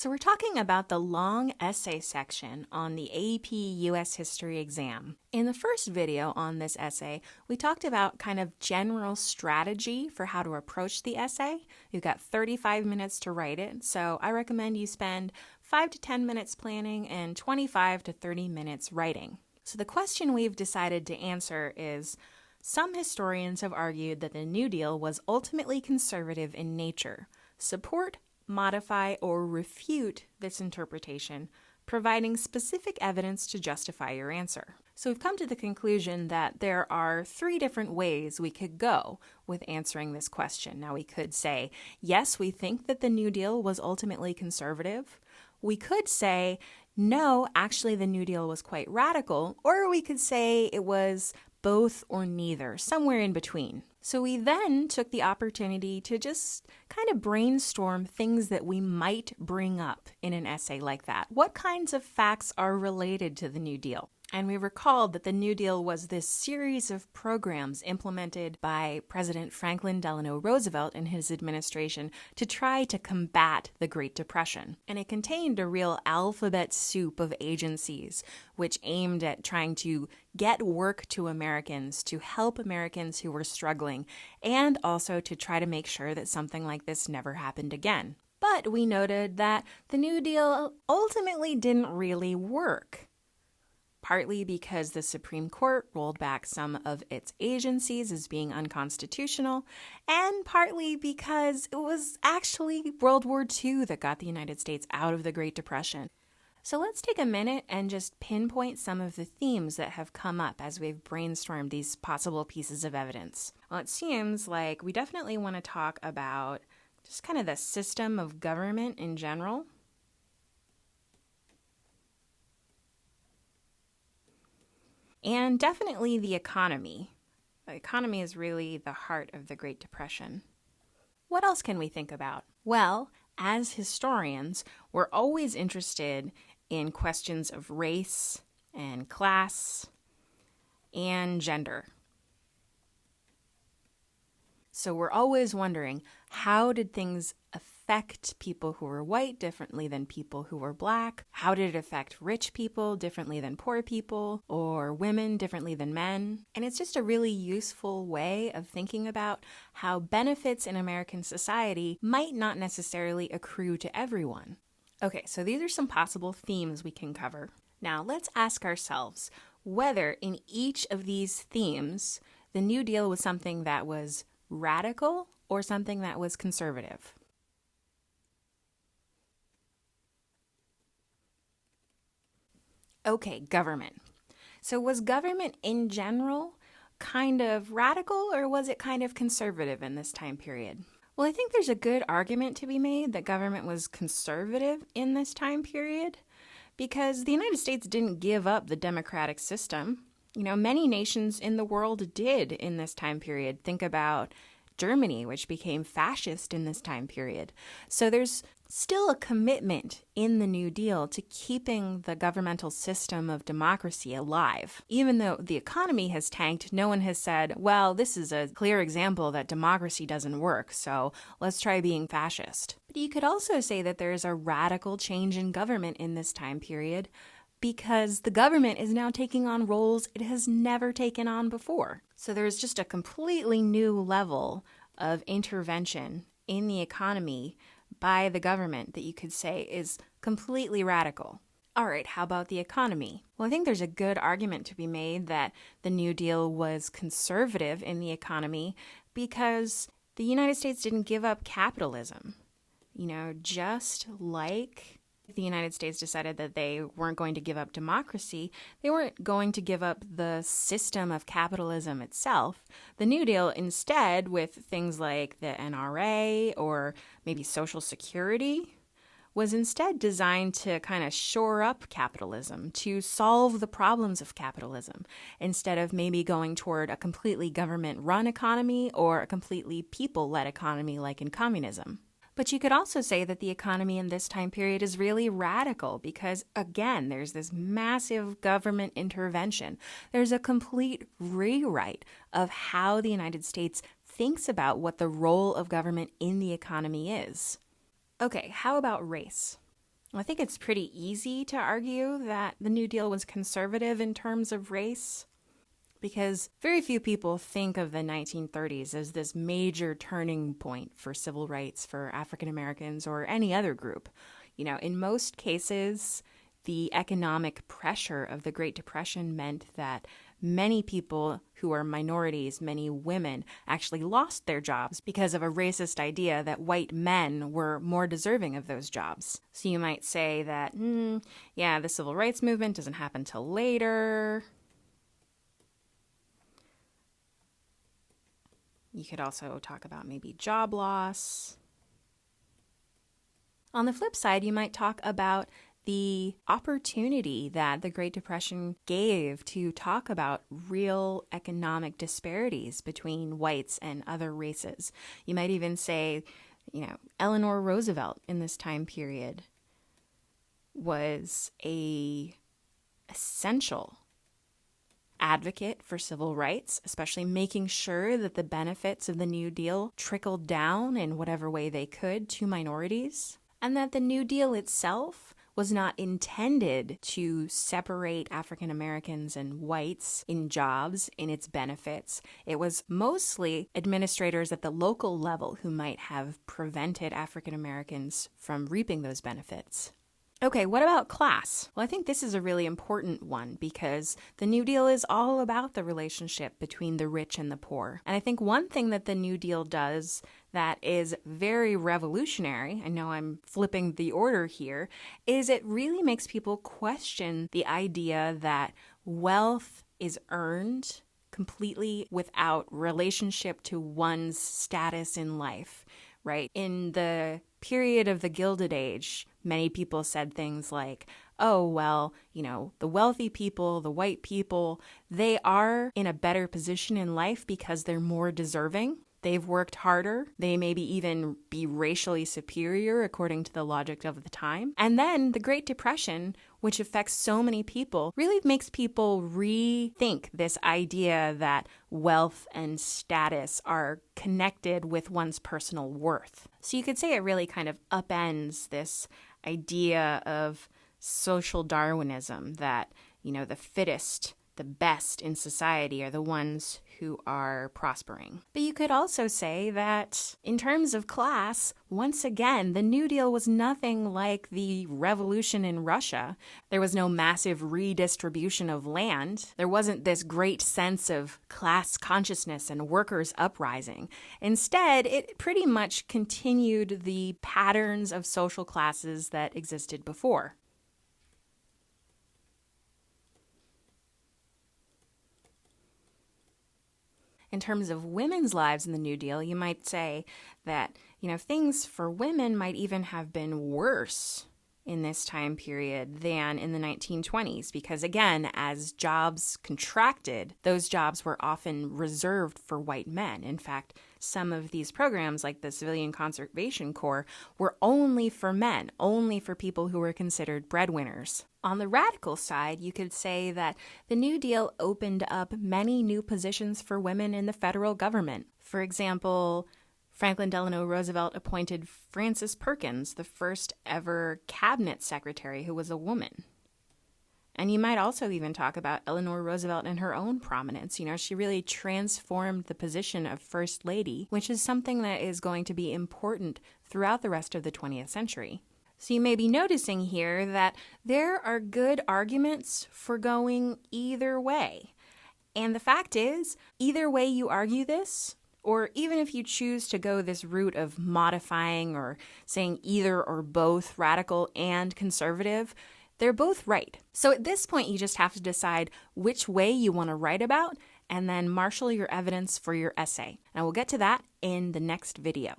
So we're talking about the long essay section on the AP US History exam. In the first video on this essay, we talked about kind of general strategy for how to approach the essay. You've got 35 minutes to write it, so I recommend you spend 5 to 10 minutes planning and 25 to 30 minutes writing. So the question we've decided to answer is, some historians have argued that the New Deal was ultimately conservative in nature. Support, modify, or refute this interpretation, providing specific evidence to justify your answer. So we've come to the conclusion that there are 3 different ways we could go with answering this question. Now we could say, yes, we think that the New Deal was ultimately conservative. We could say, no, actually the New Deal was quite radical. Or we could say it was both or neither, somewhere in between. So we then took the opportunity to just kind of brainstorm things that we might bring up in an essay like that. What kinds of facts are related to the New Deal? And we recalled that the New Deal was this series of programs implemented by President Franklin Delano Roosevelt and his administration to try to combat the Great Depression. And it contained a real alphabet soup of agencies which aimed at trying to get work to Americans, to help Americans who were struggling, and also to try to make sure that something like this never happened again. But we noted that the New Deal ultimately didn't really work. Partly because the Supreme Court rolled back some of its agencies as being unconstitutional, and partly because it was actually World War II that got the United States out of the Great Depression. So let's take a minute and just pinpoint some of the themes that have come up as we've brainstormed these possible pieces of evidence. Well, it seems like we definitely want to talk about just kind of the system of government in general. And definitely the economy. The economy is really the heart of the Great Depression. What else can we think about? Well, as historians, we're always interested in questions of race and class and gender. So we're always wondering, how did things affect people who were white differently than people who were black? How did it affect rich people differently than poor people, or women differently than men? And it's just a really useful way of thinking about how benefits in American society might not necessarily accrue to everyone. Okay, so these are some possible themes we can cover. Now let's ask ourselves whether in each of these themes, the New Deal was something that was radical or something that was conservative. Okay, government. So was government in general kind of radical, or was it kind of conservative in this time period? Well, I think there's a good argument to be made that government was conservative in this time period because the United States didn't give up the democratic system. You know, many nations in the world did in this time period. Think about Germany, which became fascist in this time period. So there's still a commitment in the New Deal to keeping the governmental system of democracy alive. Even though the economy has tanked, no one has said, well, this is a clear example that democracy doesn't work, so let's try being fascist. But you could also say that there is a radical change in government in this time period because the government is now taking on roles it has never taken on before. So there's just a completely new level of intervention in the economy by the government that you could say is completely radical. All right, how about the economy? Well, I think there's a good argument to be made that the New Deal was conservative in the economy because the United States didn't give up capitalism. You know, just like the United States decided that they weren't going to give up democracy, they weren't going to give up the system of capitalism itself. The New Deal instead, with things like the NRA or maybe Social Security, was instead designed to kind of shore up capitalism, to solve the problems of capitalism, instead of maybe going toward a completely government-run economy or a completely people-led economy like in communism. But you could also say that the economy in this time period is really radical because, again, there's this massive government intervention. There's a complete rewrite of how the United States thinks about what the role of government in the economy is. Okay, how about race? I think it's pretty easy to argue that the New Deal was conservative in terms of race, because very few people think of the 1930s as this major turning point for civil rights for African Americans or any other group. You know, in most cases, the economic pressure of the Great Depression meant that many people who are minorities, many women, actually lost their jobs because of a racist idea that white men were more deserving of those jobs. So you might say that, the civil rights movement doesn't happen till later. You could also talk about maybe job loss. On the flip side, you might talk about the opportunity that the Great Depression gave to talk about real economic disparities between whites and other races. You might even say, Eleanor Roosevelt in this time period was an essential advocate for civil rights, especially making sure that the benefits of the New Deal trickled down in whatever way they could to minorities, and that the New Deal itself was not intended to separate African Americans and whites in jobs, in its benefits. It was mostly administrators at the local level who might have prevented African Americans from reaping those benefits. Okay, what about class? Well, I think this is a really important one because the New Deal is all about the relationship between the rich and the poor. And I think one thing that the New Deal does that is very revolutionary, I know I'm flipping the order here, is it really makes people question the idea that wealth is earned completely without relationship to one's status in life, right? In the period of the Gilded Age, many people said things like, oh, well, the wealthy people, the white people, they are in a better position in life because they're more deserving. They've worked harder. They maybe even be racially superior according to the logic of the time. And then the Great Depression, which affects so many people, really makes people rethink this idea that wealth and status are connected with one's personal worth. So you could say it really kind of upends this idea of social Darwinism that, the fittest, the best in society are the ones who are prospering. But you could also say that in terms of class, once again, the New Deal was nothing like the revolution in Russia. There was no massive redistribution of land. There wasn't this great sense of class consciousness and workers' uprising. Instead, it pretty much continued the patterns of social classes that existed before. In terms of women's lives in the New Deal, you might say that, things for women might even have been worse in this time period than in the 1920s, because again, as jobs contracted, those jobs were often reserved for white men. In fact, some of these programs, like the Civilian Conservation Corps, were only for men, only for people who were considered breadwinners. On the radical side, you could say that the New Deal opened up many new positions for women in the federal government. For example, Franklin Delano Roosevelt appointed Frances Perkins, the first ever cabinet secretary who was a woman. And you might also even talk about Eleanor Roosevelt and her own prominence. She really transformed the position of First Lady, which is something that is going to be important throughout the rest of the 20th century. So you may be noticing here that there are good arguments for going either way. And the fact is, either way you argue this, or even if you choose to go this route of modifying or saying either or both radical and conservative, they're both right. So at this point, you just have to decide which way you want to write about and then marshal your evidence for your essay. And we'll get to that in the next video.